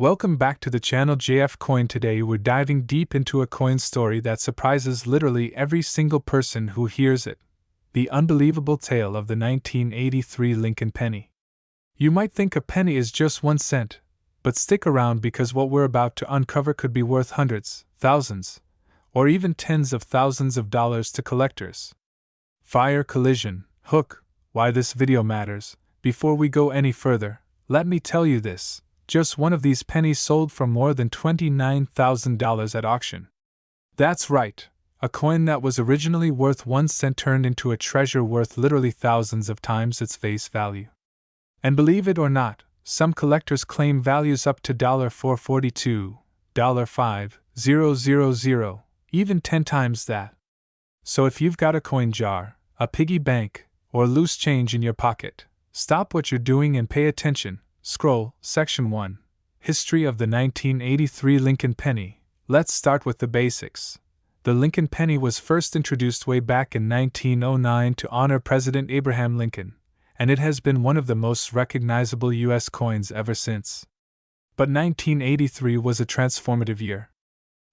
Welcome back to the channel JF Coin. Today we're diving deep into a coin story that surprises literally every single person who hears it. The unbelievable tale of the 1983 Lincoln penny. You might think a penny is just 1 cent, but stick around because what we're about to uncover could be worth hundreds, thousands, or even tens of thousands of dollars to collectors. Fire, collision, hook, why this video matters. Before we go any further, let me tell you this. Just one of these pennies sold for more than $29,000 at auction. That's right, a coin that was originally worth 1 cent turned into a treasure worth literally thousands of times its face value. And believe it or not, some collectors claim values up to $4.42, $5,000, even 10 times that. So if you've got a coin jar, a piggy bank, or loose change in your pocket, stop what you're doing and pay attention. Scroll, Section 1. History of the 1983 Lincoln penny. Let's start with the basics. The Lincoln penny was first introduced way back in 1909 to honor President Abraham Lincoln, and it has been one of the most recognizable U.S. coins ever since. But 1983 was a transformative year.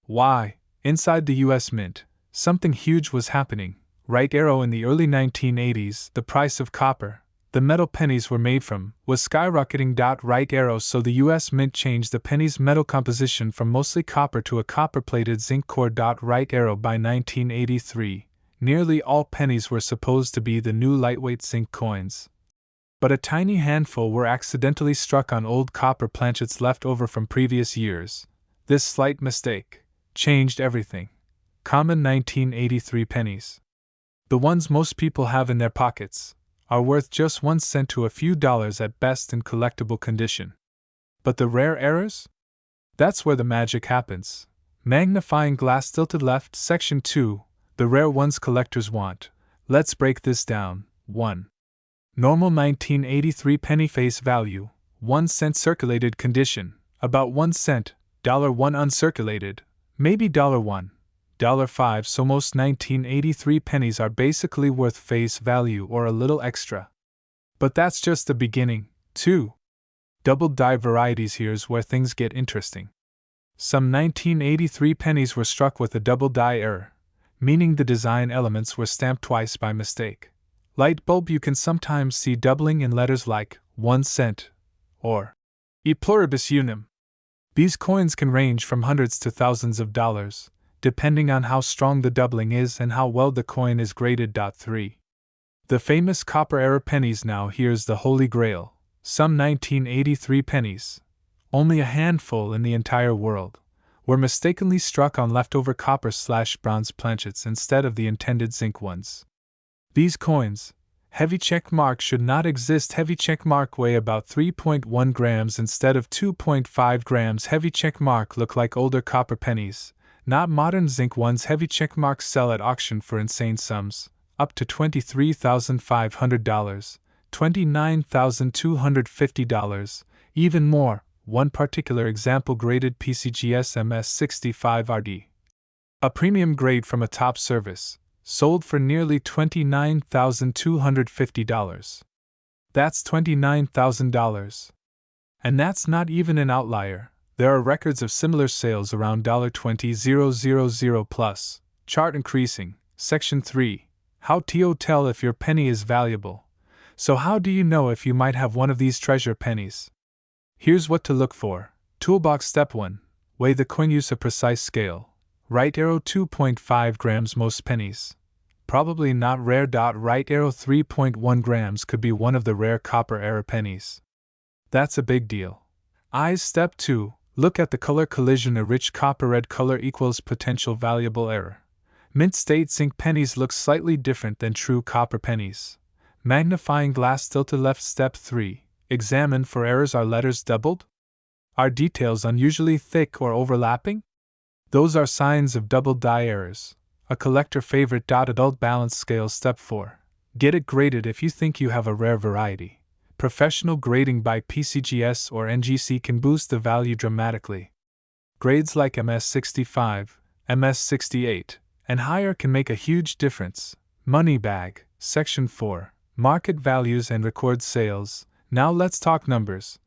Why? Inside the U.S. Mint, something huge was happening. Right arrow in the early 1980s, the price of copper, the metal pennies were made from, was skyrocketing. Right arrow, so the U.S. Mint changed the penny's metal composition from mostly copper to a copper-plated zinc core. Right arrow, by 1983, nearly all pennies were supposed to be the new lightweight zinc coins. But a tiny handful were accidentally struck on old copper planchets left over from previous years. This slight mistake changed everything. Common 1983 pennies, the ones most people have in their pockets, are worth just 1 cent to a few dollars at best in collectible condition. But the rare errors? That's where the magic happens. Magnifying glass tilted left, Section 2, the rare ones collectors want. Let's break this down. 1. Normal 1983 penny face value, 1 cent circulated condition, about 1 cent, $1 uncirculated, maybe $1. $5, so most 1983 pennies are basically worth face value or a little extra. But that's just the beginning. 2. Double die varieties. Here's where things get interesting. Some 1983 pennies were struck with a double die error, meaning the design elements were stamped twice by mistake. Light bulb, you can sometimes see doubling in letters like 1 cent or e pluribus unum. These coins can range from hundreds to thousands of dollars, depending on how strong the doubling is and how well the coin is graded. 3. The famous copper error pennies. Now here's the holy grail. Some 1983 pennies, only a handful in the entire world, were mistakenly struck on leftover copper/bronze planchets instead of the intended zinc ones. These coins, heavy check mark, should not exist. Heavy check mark weigh about 3.1 grams instead of 2.5 grams. Heavy check mark look like older copper pennies, not modern zinc ones. Heavy checkmarks sell at auction for insane sums, up to $23,500, $29,250, even more. One particular example, graded PCGS MS65RD, a premium grade from a top service, sold for nearly $29,250. That's $29,000. And that's not even an outlier. There are records of similar sales around $20,000 plus. Chart increasing. Section 3. How to tell if your penny is valuable. So how do you know if you might have one of these treasure pennies? Here's what to look for. Toolbox. Step 1. Weigh the coin. Use a precise scale. Right arrow, 2.5 grams. Most pennies, probably not rare. Right arrow, 3.1 grams could be one of the rare copper error pennies. That's a big deal. Eyes. Step 2. Look at the color. Collision. A rich copper red color equals potential valuable error. Mint state zinc pennies look slightly different than true copper pennies. Magnifying glass tilted left. Step 3. Examine for errors. Are letters doubled? Are details unusually thick or overlapping? Those are signs of double die errors. A collector favorite. Adult balance scale. Step 4. Get it graded if you think you have a rare variety. Professional grading by PCGS or NGC can boost the value dramatically. Grades like MS65, MS68, and higher can make a huge difference. Money bag. Section 4. Market values and record sales. Now let's talk numbers.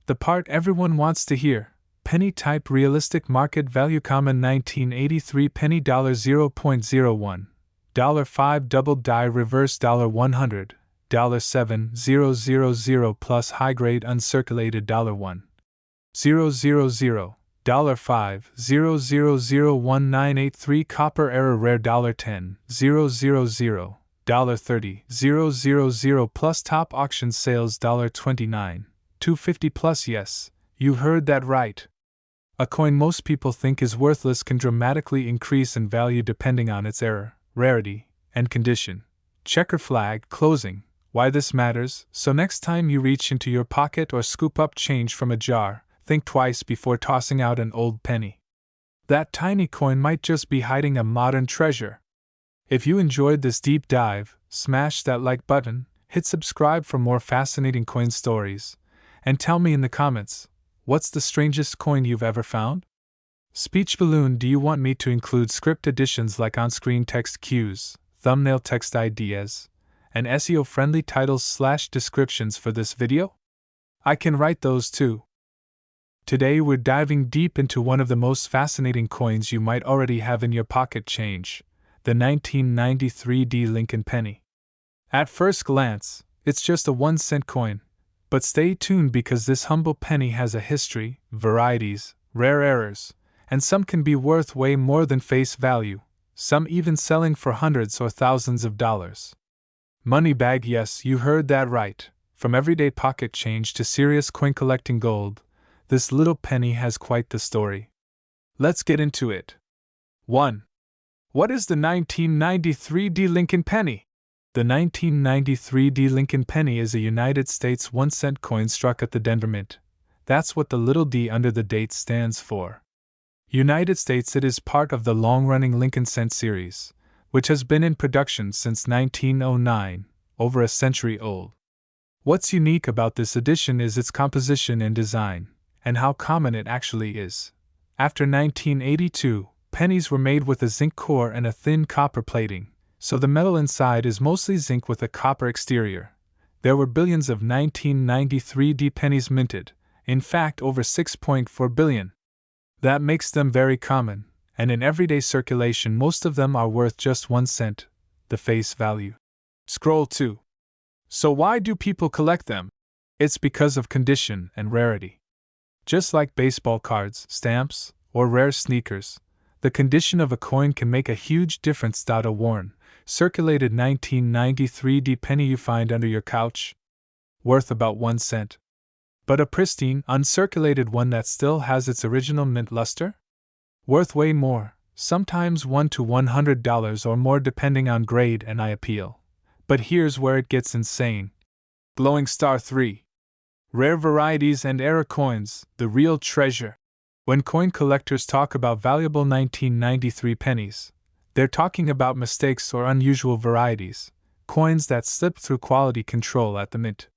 The part everyone wants to hear. penny type realistic market value, 1983 penny $0.01, $5 double die reverse $100, $7,000 plus high grade uncirculated $1,000, $5,000,1983 copper error rare $10,000, $30,000 plus top auction sales $29,250 plus. Yes, you heard that right. A coin most people think is worthless can dramatically increase in value depending on its error, rarity, and condition. Checker flag closing. Why this matters: so next time you reach into your pocket or scoop up change from a jar, think twice before tossing out an old penny. That tiny coin might just be hiding a modern treasure. If you enjoyed this deep dive, smash that like button, hit subscribe for more fascinating coin stories, and tell me in the comments, what's the strangest coin you've ever found? Speech balloon: do you want me to include script additions like on-screen text cues, thumbnail text ideas, and SEO-friendly titles/descriptions for this video? I can write those too. Today we're diving deep into one of the most fascinating coins you might already have in your pocket: change, the 1993 D Lincoln penny. At first glance, it's just a 1-cent coin, but stay tuned because this humble penny has a history, varieties, rare errors, and some can be worth way more than face value, some even selling for hundreds or thousands of dollars. Money bag: yes, you heard that right. From everyday pocket change to serious coin collecting gold, this little penny has quite the story. Let's get into it. 1. What is the 1993 D Lincoln penny? The 1993 D Lincoln penny is a United States 1-cent coin struck at the Denver Mint. That's what the little d under the date stands for. United States. It is part of the long-running Lincoln cent series, which has been in production since 1909, over a century old. What's unique about this edition is its composition and design, and how common it actually is. After 1982, pennies were made with a zinc core and a thin copper plating, so the metal inside is mostly zinc with a copper exterior. There were billions of 1993 D pennies minted, in fact over 6.4 billion. That makes them very common, and in everyday circulation most of them are worth just 1 cent, the face value. Scroll 2. So why do people collect them? It's because of condition and rarity. Just like baseball cards, stamps, or rare sneakers, the condition of a coin can make a huge difference. A worn, circulated 1993 D penny you find under your couch? Worth about 1 cent. But a pristine, uncirculated one that still has its original mint luster? Worth way more, sometimes $1 to $100 or more depending on grade and eye appeal. But here's where it gets insane. Glowing star 3. Rare varieties and error coins, the real treasure. When coin collectors talk about valuable 1993 pennies, they're talking about mistakes or unusual varieties, coins that slip through quality control at the mint.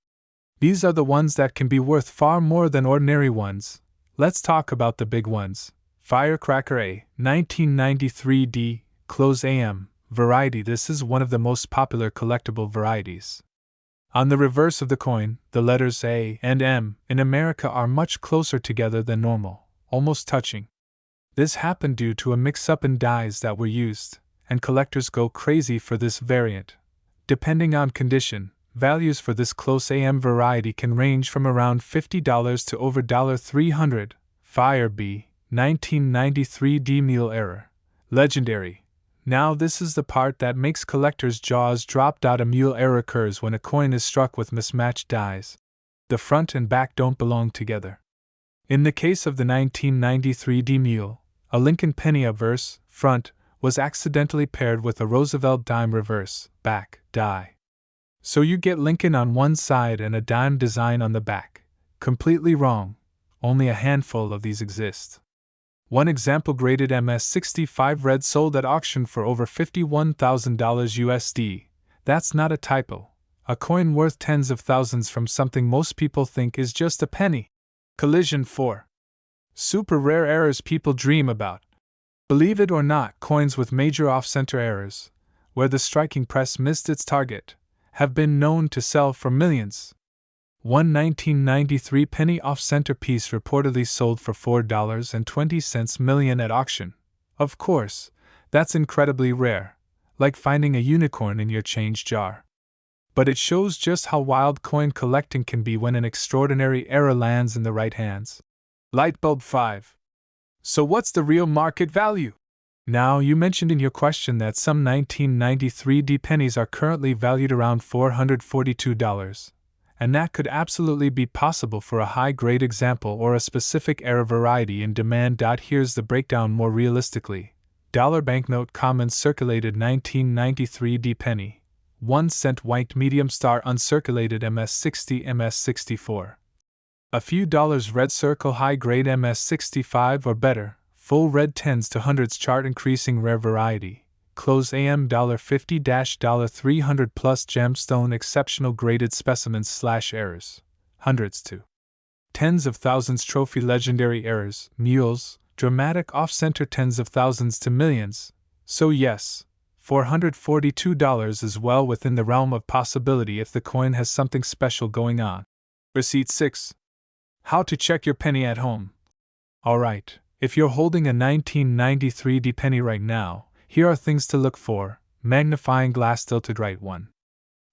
These are the ones that can be worth far more than ordinary ones. Let's talk about the big ones. Firecracker A, 1993 D, close AM, variety. This is one of the most popular collectible varieties. On the reverse of the coin, the letters A and M in America are much closer together than normal, almost touching. This happened due to a mix-up in dies that were used, and collectors go crazy for this variant. Depending on condition, values for this close AM variety can range from around $50 to over $300. Fire B, 1993 D mule error. Legendary. Now this is the part that makes collectors' jaws drop. A mule error occurs when a coin is struck with mismatched dies. The front and back don't belong together. In the case of the 1993 D mule, a Lincoln penny obverse, front, was accidentally paired with a Roosevelt dime reverse, back, die. So you get Lincoln on one side and a dime design on the back. Completely wrong. Only a handful of these exist. One example, graded MS65 red, sold at auction for over $51,000 USD. That's not a typo. A coin worth tens of thousands from something most people think is just a penny. Collision 4. Super rare errors people dream about. Believe it or not, coins with major off-center errors, where the striking press missed its target, have been known to sell for millions. One 1993 penny off-center piece reportedly sold for $4.20 million at auction. Of course, that's incredibly rare, like finding a unicorn in your change jar. But it shows just how wild coin collecting can be when an extraordinary error lands in the right hands. Lightbulb 5. So what's the real market value? Now, you mentioned in your question that some 1993 D pennies are currently valued around $442, and that could absolutely be possible for a high-grade example or a specific era variety in demand. Here's the breakdown more realistically. Dollar banknote common circulated 1993 D penny, 1 cent white medium star uncirculated MS60 MS64. A few dollars red circle high-grade MS65 or better, full red tens to hundreds chart increasing rare variety, close AM $50-$300 plus gemstone exceptional graded specimens / errors, hundreds to tens of thousands trophy legendary errors, mules, dramatic off-center tens of thousands to millions. So yes, $442 is well within the realm of possibility if the coin has something special going on. Receipt 6. How to check your penny at home. Alright, if you're holding a 1993 D penny right now, here are things to look for. Magnifying glass tilted right 1.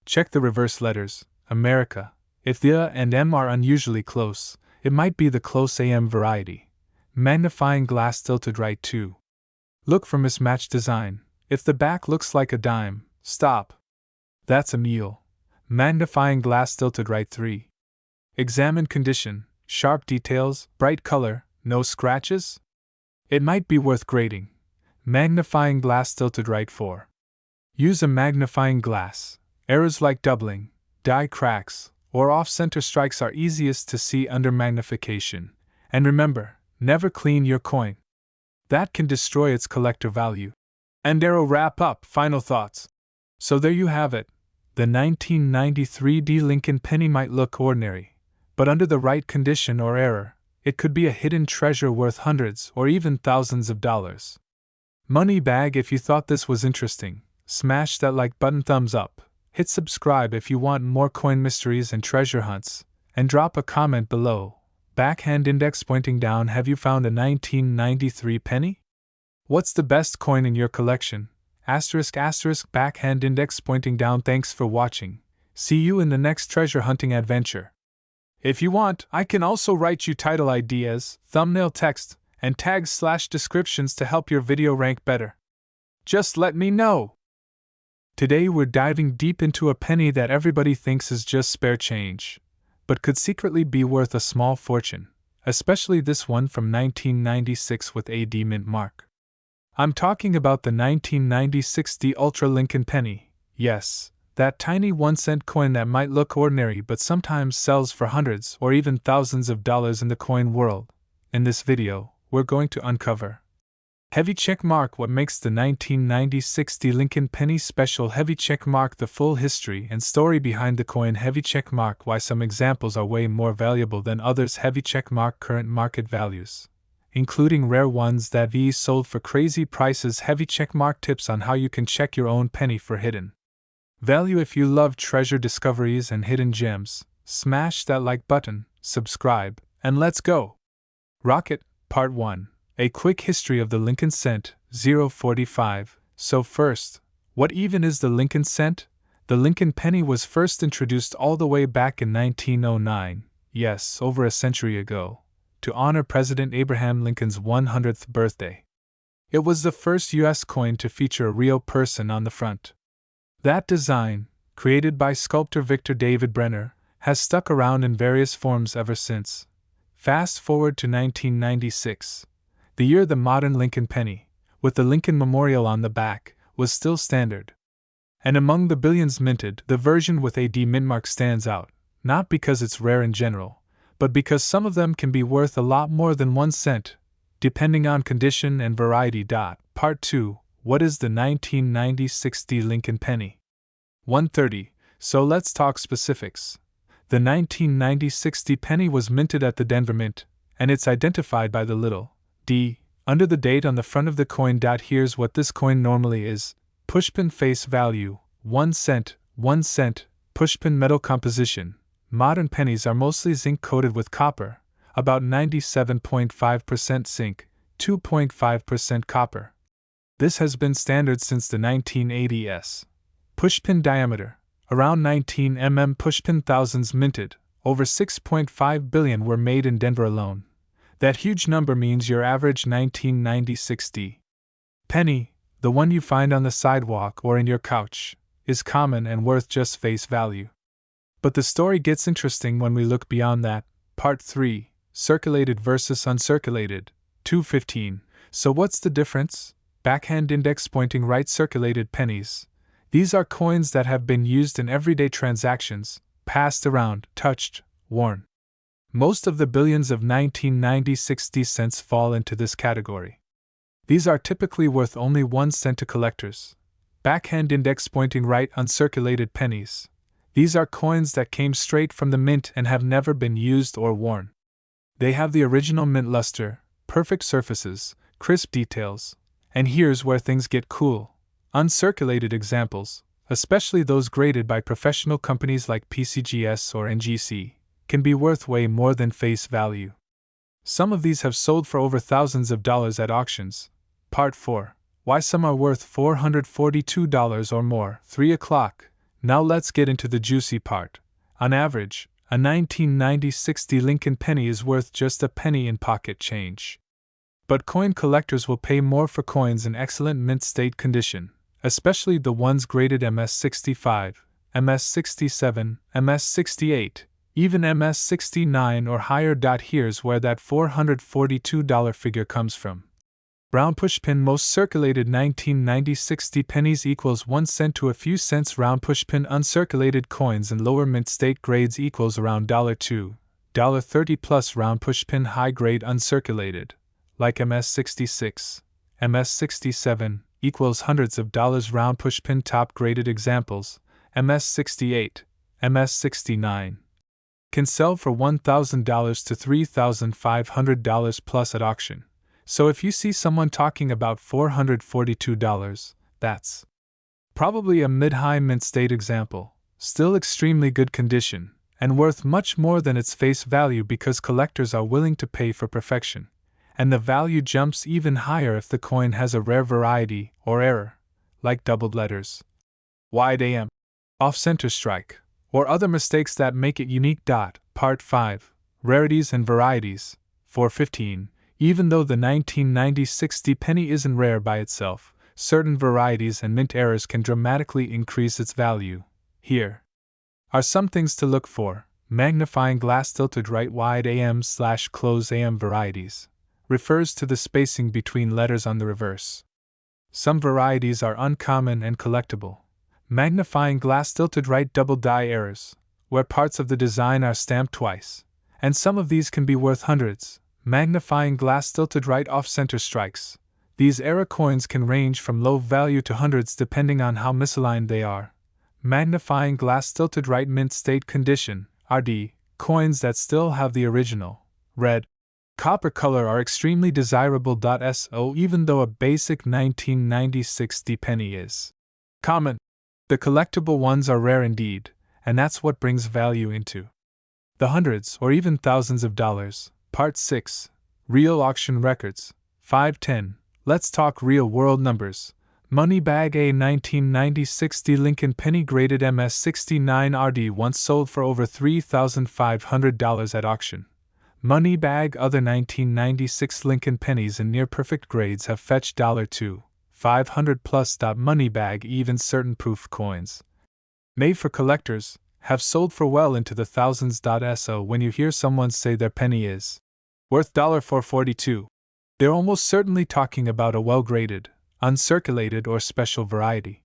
Check the reverse letters, America. If the A and M are unusually close, it might be the close AM variety. Magnifying glass tilted right 2. Look for mismatched design. If the back looks like a dime, stop. That's a mule. Magnifying glass tilted right 3. Examine condition. Sharp details, bright color, no scratches? It might be worth grading. Magnifying glass tilted right 4. Use a magnifying glass. Errors like doubling, die cracks, or off-center strikes are easiest to see under magnification. And remember, never clean your coin. That can destroy its collector value. And arrow wrap up, final thoughts. So there you have it. The 1993 D Lincoln penny might look ordinary, but under the right condition or error, it could be a hidden treasure worth hundreds or even thousands of dollars. Money bag. If you thought this was interesting, smash that like button, thumbs up, hit subscribe if you want more coin mysteries and treasure hunts, and drop a comment below. Backhand index pointing down. Have you found a 1993 penny? What's the best coin in your collection? *** backhand index pointing down. Thanks for watching. See you in the next treasure hunting adventure. If you want, I can also write you title ideas, thumbnail text, and tags / descriptions to help your video rank better. Just let me know. Today we're diving deep into a penny that everybody thinks is just spare change, but could secretly be worth a small fortune, especially this one from 1996 with a D mint mark. I'm talking about the 1996 D Ultra Lincoln penny. Yes, that tiny 1-cent coin that might look ordinary but sometimes sells for hundreds or even thousands of dollars in the coin world. In this video, we're going to uncover heavy check mark. What makes the 1996 D Lincoln penny special? Heavy check mark. The full history and story behind the coin. Heavy check mark. Why some examples are way more valuable than others. Heavy check mark. Current market values, including rare ones that sold for crazy prices. Heavy check mark. Tips on how you can check your own penny for hidden value. If you love treasure discoveries and hidden gems, smash that like button, subscribe, and let's go! Rocket, Part 1. A quick history of the Lincoln cent, 045. So first, what even is the Lincoln cent? The Lincoln penny was first introduced all the way back in 1909, yes, over a century ago, to honor President Abraham Lincoln's 100th birthday. It was the first U.S. coin to feature a real person on the front. That design, created by sculptor Victor David Brenner, has stuck around in various forms ever since. Fast forward to 1996, the year the modern Lincoln penny, with the Lincoln Memorial on the back, was still standard. And among the billions minted, the version with a D mint mark stands out, not because it's rare in general, but because some of them can be worth a lot more than 1 cent, depending on condition and variety. Part 2. What is the 1996 D Lincoln penny? 130. So let's talk specifics. The 1996 D penny was minted at the Denver Mint, and it's identified by the little d under the date on the front of the coin. Here's what this coin normally is. Pushpin face value, 1 cent, 1 cent, pushpin metal composition, Modern pennies are mostly zinc coated with copper, about 97.5% zinc, 2.5% copper. This has been standard since the 1980s. Pushpin diameter, around 19 mm. Pushpin thousands minted, over 6.5 billion were made in Denver alone. That huge number means your average 1996D penny, the one you find on the sidewalk or in your couch, is common and worth just face value. But the story gets interesting when we look beyond that. Part 3, Circulated versus Uncirculated, 215. So what's the difference? Backhand index pointing right. Circulated pennies. These are coins that have been used in everyday transactions, passed around, touched, worn. Most of the billions of 1990-60 cents fall into this category. These are typically worth only 1 cent to collectors. Backhand index pointing right. Uncirculated pennies. These are coins that came straight from the mint and have never been used or worn. They have the original mint luster, perfect surfaces, crisp details, and here's where things get cool. Uncirculated examples, especially those graded by professional companies like PCGS or NGC, can be worth way more than face value. Some of these have sold for over thousands of dollars at auctions. Part 4. Why some are worth $442 or more. 3 o'clock. Now let's get into the juicy part. On average, a 1990-60 Lincoln penny is worth just a penny in pocket change. But coin collectors will pay more for coins in excellent mint state condition, especially the ones graded MS65, MS67, MS68, even MS69 or higher. Here's where that $442 figure comes from. Round pushpin. Most circulated 1990-60 pennies equals 1 cent to a few cents. Round pushpin uncirculated coins in lower mint state grades equals around $2, $30 plus. Round pushpin high grade uncirculated, like MS66, MS67, equals hundreds of dollars. Round pushpin top graded examples, MS68, MS69, can sell for $1,000 to $3,500 plus at auction. So if you see someone talking about $442, that's probably a mid-high mint state example, still extremely good condition, and worth much more than its face value because collectors are willing to pay for perfection. And the value jumps even higher if the coin has a rare variety or error, like doubled letters, wide AM, off-center strike, or other mistakes that make it unique. Part 5. Rarities and Varieties, 415. Even though the 1990-60 penny isn't rare by itself, certain varieties and mint errors can dramatically increase its value. Here are some things to look for. Magnifying glass tilted right. Wide AM/close AM varieties refers to the spacing between letters on the reverse. Some varieties are uncommon and collectible. Magnifying glass tilted right. Double die errors, where parts of the design are stamped twice, and some of these can be worth hundreds. Magnifying glass tilted right. Off-center strikes. These error coins can range from low value to hundreds depending on how misaligned they are. Magnifying glass tilted right. Mint state condition, RD, coins that still have the original red, copper color are extremely desirable. So even though a basic 1990-60 penny is common, the collectible ones are rare indeed, and that's what brings value into the hundreds or even thousands of dollars. Part 6. Real auction records, 510. Let's talk real-world numbers. Money bag. A 1990-60 Lincoln penny graded MS69 RD once sold for over $3,500 at auction. Money bag. Other 1996 Lincoln pennies in near-perfect grades have fetched $2,500 plus. Money bag. Even certain proof coins, made for collectors, have sold for well into the thousands. So when you hear someone say their penny is worth $442, they're almost certainly talking about a well-graded, uncirculated or special variety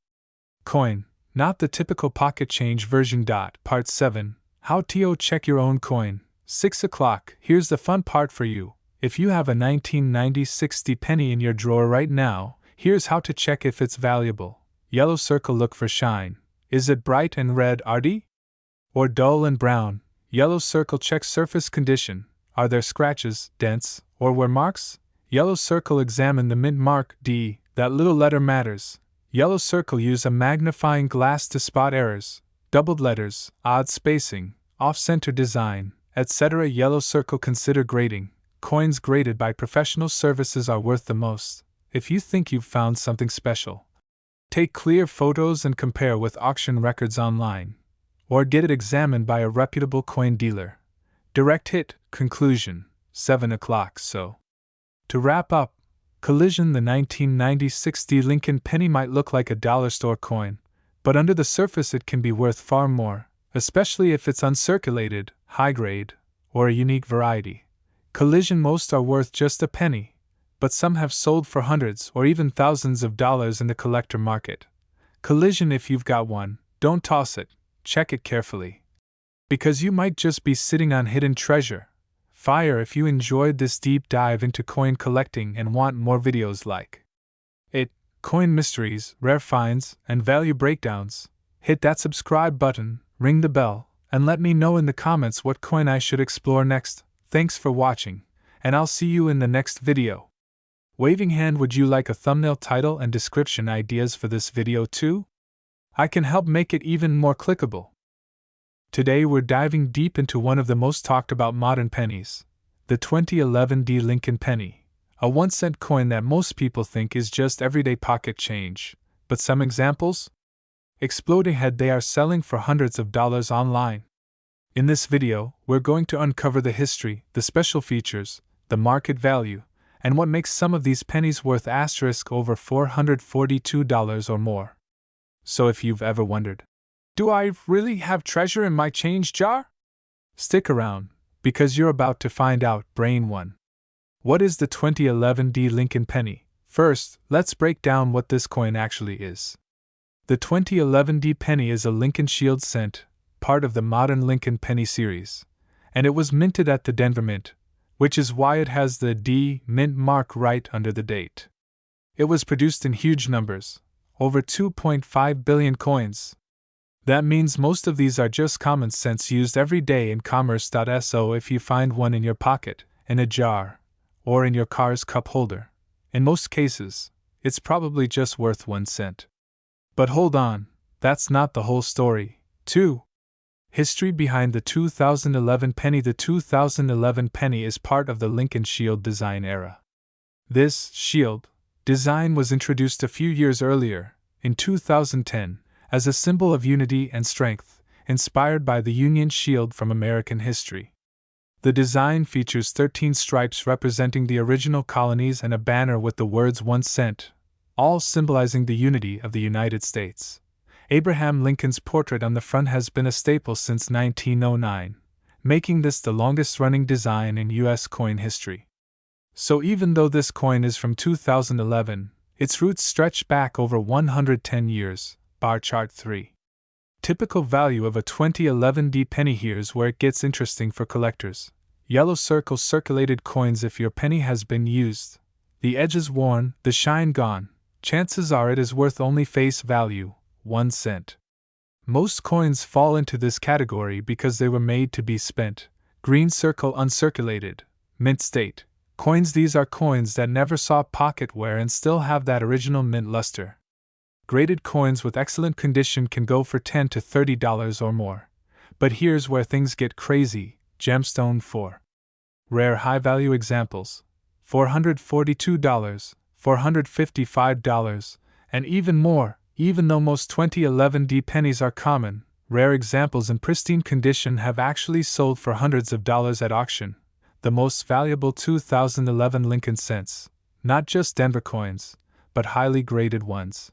coin, not the typical pocket change version. Part 7. How to check your own coin. 6 o'clock. Here's the fun part for you. If you have a 1990-60 penny in your drawer right now, here's how to check if it's valuable. Yellow circle. Look for shine. Is it bright and red RD? Or dull and brown? Yellow circle. Check surface condition. Are there scratches, dents, or wear marks? Yellow circle. Examine the mint mark D. That little letter matters. Yellow circle. Use a magnifying glass to spot errors, doubled letters, odd spacing, off-center design, etc. Yellow circle. Consider grading. Coins graded by professional services are worth the most. If you think you've found something special, take clear photos and compare with auction records online, or get it examined by a reputable coin dealer. Direct hit. Conclusion. 7 o'clock. So, to wrap up, collision. The 1996 D Lincoln penny might look like a dollar store coin, but under the surface it can be worth far more, especially if it's uncirculated, high grade, or a unique variety. Collision. Most are worth just a penny, but some have sold for hundreds or even thousands of dollars in the collector market. Collision. If you've got one, don't toss it, check it carefully, because you might just be sitting on hidden treasure. Fire. If you enjoyed this deep dive into coin collecting and want more videos like it, coin mysteries, rare finds, and value breakdowns, hit that subscribe button, ring the bell, and let me know in the comments what coin I should explore next. Thanks for watching, and I'll see you in the next video. Waving hand. Would you like a thumbnail, title, and description ideas for this video too? I can help make it even more clickable. Today we're diving deep into one of the most talked about modern pennies, the 2011 D Lincoln penny, a 1-cent coin that most people think is just everyday pocket change. But some examples? Exploding ahead. They are selling for hundreds of dollars online. In this video, we're going to uncover the history, the special features, the market value, and what makes some of these pennies worth over $442 or more. So if you've ever wondered, do I really have treasure in my change jar? Stick around, because you're about to find out. Brain 1. What is the 2011 D Lincoln penny? First, let's break down what this coin actually is. The 2011 D penny is a Lincoln Shield cent, part of the modern Lincoln penny series, and it was minted at the Denver Mint, which is why it has the D Mint mark right under the date. It was produced in huge numbers, over 2.5 billion coins. That means most of these are just common cents used every day in commerce. So if you find one in your pocket, in a jar, or in your car's cup holder, in most cases, it's probably just worth 1 cent. But hold on, that's not the whole story. 2. History behind the 2011 penny. The 2011 penny is part of the Lincoln Shield design era. This shield design was introduced a few years earlier, in 2010, as a symbol of unity and strength, inspired by the Union Shield from American history. The design features 13 stripes representing the original colonies and a banner with the words 1 cent, all symbolizing the unity of the United States. Abraham Lincoln's portrait on the front has been a staple since 1909, making this the longest-running design in U.S. coin history. So even though this coin is from 2011, its roots stretch back over 110 years. Bar chart 3. Typical value of a 2011 D penny. Here's where it gets interesting for collectors. Yellow circle. Circulated coins. If your penny has been used, the edges worn, the shine gone, chances are it is worth only face value, 1 cent. Most coins fall into this category because they were made to be spent. Green circle. Uncirculated, mint state coins. These are coins that never saw pocket wear and still have that original mint luster. Graded coins with excellent condition can go for $10 to $30 or more. But here's where things get crazy. Gemstone 4. Rare high-value examples. $442, $455, and even more. Even though most 2011 D pennies are common, rare examples in pristine condition have actually sold for hundreds of dollars at auction. The most valuable 2011 Lincoln cents, not just Denver coins, but highly graded ones,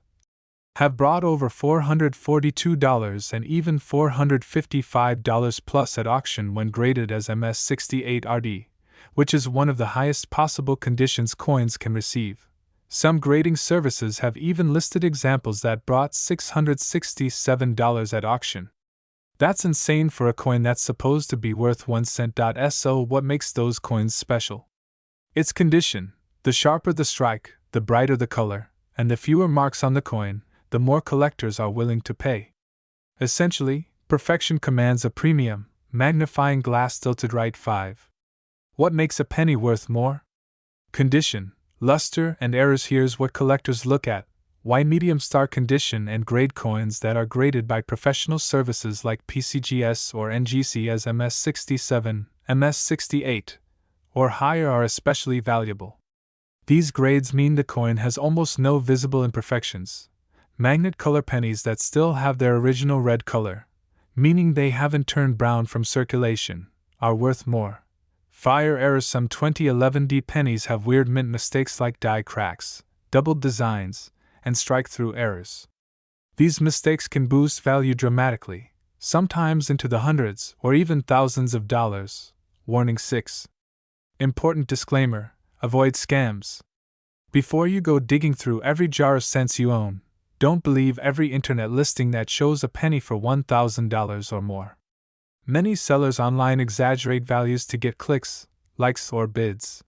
have brought over $442 and even $455 plus at auction when graded as MS68 RD, which is one of the highest possible conditions coins can receive. Some grading services have even listed examples that brought $667 at auction. That's insane for a coin that's supposed to be worth 1 cent. So what makes those coins special? Its condition. The sharper the strike, the brighter the color, and the fewer marks on the coin, the more collectors are willing to pay. Essentially, perfection commands a premium. Magnifying glass tilted right. 5. What makes a penny worth more? Condition, luster, and errors. Here's what collectors look at. Why medium star condition and grade coins that are graded by professional services like PCGS or NGC as MS67, MS68, or higher are especially valuable. These grades mean the coin has almost no visible imperfections. Magnet color pennies that still have their original red color, meaning they haven't turned brown from circulation, are worth more. Fire errors. Some 2011 D pennies have weird mint mistakes like die cracks, doubled designs, and strike-through errors. These mistakes can boost value dramatically, sometimes into the hundreds or even thousands of dollars. Warning 6. Important disclaimer: avoid scams. Before you go digging through every jar of cents you own, don't believe every internet listing that shows a penny for $1,000 or more. Many sellers online exaggerate values to get clicks, likes, or bids.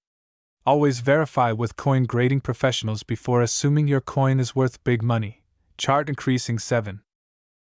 Always verify with coin grading professionals before assuming your coin is worth big money. Chart increasing 7.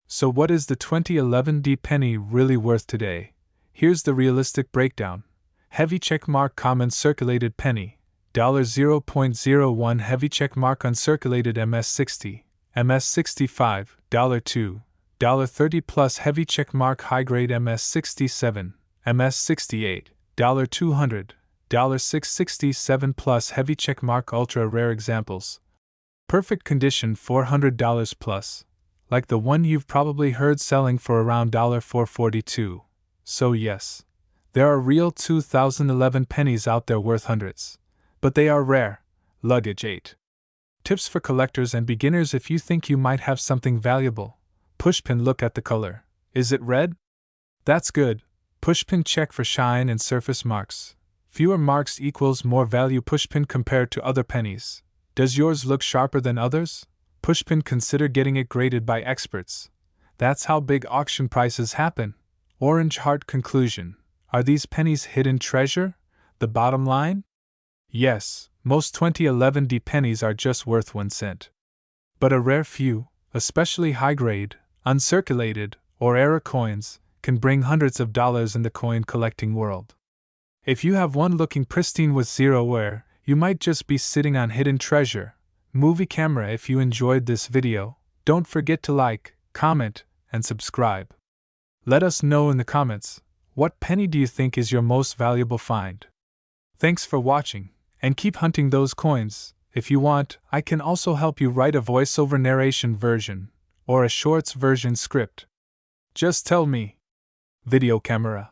So what is the 2011 D penny really worth today? Here's the realistic breakdown. Heavy checkmark common circulated penny, $0.01 heavy checkmark uncirculated MS60, MS65, $2, $30 plus heavy checkmark high grade MS67, MS68, $200, $667 plus heavy checkmark ultra rare examples. Perfect condition $400 plus, like the one you've probably heard selling for around $442. So yes, there are real 2011 pennies out there worth hundreds. But they are rare. Luggage 8. Tips for collectors and beginners: if you think you might have something valuable, pushpin, look at the color. Is it red? That's good. Pushpin, check for shine and surface marks. Fewer marks equals more value. Pushpin compared to other pennies. Does yours look sharper than others? Pushpin, consider getting it graded by experts. That's how big auction prices happen. Orange heart. Conclusion: are these pennies hidden treasure? The bottom line? Yes, most 2011 D pennies are just worth 1 cent. But a rare few, especially high-grade, uncirculated, or error coins, can bring hundreds of dollars in the coin collecting world. If you have one looking pristine with zero wear, you might just be sitting on hidden treasure. Movie camera. If you enjoyed this video, don't forget to like, comment, and subscribe. Let us know in the comments, what penny do you think is your most valuable find? Thanks for watching. And keep hunting those coins. If you want, I can also help you write a voiceover narration version, or a shorts version script. Just tell me. Video camera.